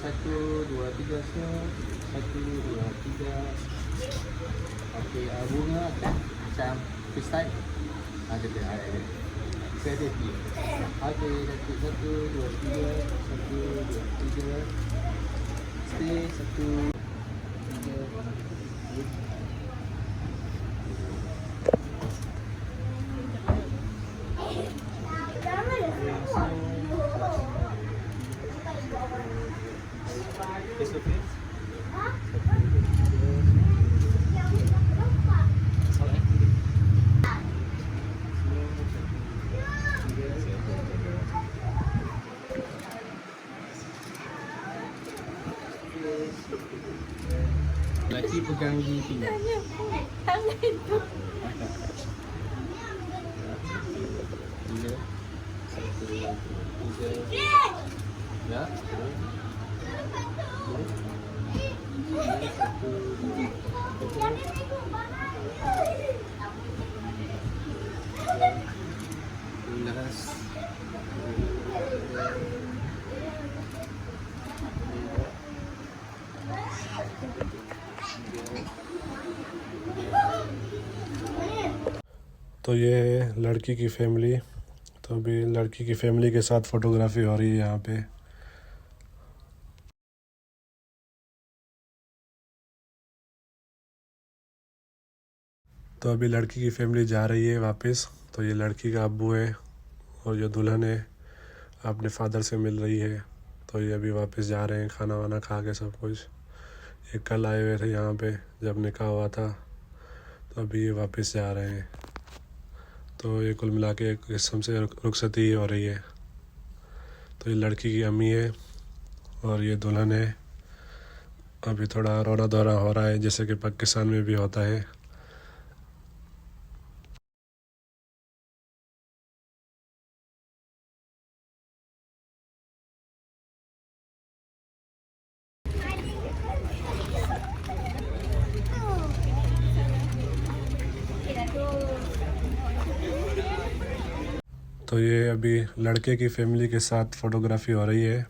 Satu, dua, tiga, shot. Satu, dua, tiga. Okey, bunga macam freestyle. Ada dia, ada dia. Saya ada dia. Okey, satu, dua, tiga. Satu, dua, tiga. Stay, satu, tiga. Face to face. Lelaki pegang di pinggang. Tangan itu. Tiga. Satu, tiga. Ya. Satu, dua, ulas. तो ये है लड़की की family. तो अभी लड़की की family के साथ फ़ोटोग्राफी हो रही है यहाँ पे। तो अभी लड़की की फैमिली जा रही है वापस। तो ये लड़की का अब्बू है और जो दुल्हन है अपने फादर से मिल रही है। तो ये अभी वापस जा रहे हैं खाना वाना खा के सब कुछ। ये कल आए हुए थे यहाँ पे जब निकाह हुआ था, तो अभी ये वापस जा रहे हैं। तो ये कुल मिला के एक किस्म से रुखसती ही हो रही है। तो ये लड़की की अम्मी है और ये दुल्हन है। अभी थोड़ा रोना धोना हो रहा है जैसे कि पाकिस्तान में भी होता है। तो ये अभी लड़के की फैमिली के साथ फ़ोटोग्राफी हो रही है।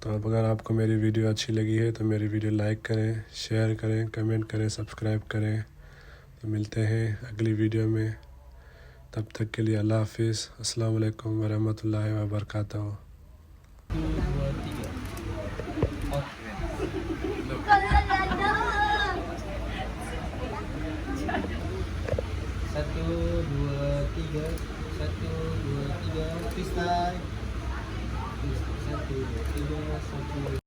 तो अब अगर आपको मेरी वीडियो अच्छी लगी है तो मेरी वीडियो लाइक करें, शेयर करें, कमेंट करें, सब्सक्राइब करें। तो मिलते हैं अगली वीडियो में। तब तक के लिए अल्लाह हाफिज़। अस्सलाम वालेकुम वरहमतुल्लाहि वबरकातुहू। Dua, tiga. Satu, dua, tiga. Satu, dua, tiga. Freestyle. Satu, dua, tiga. Satu.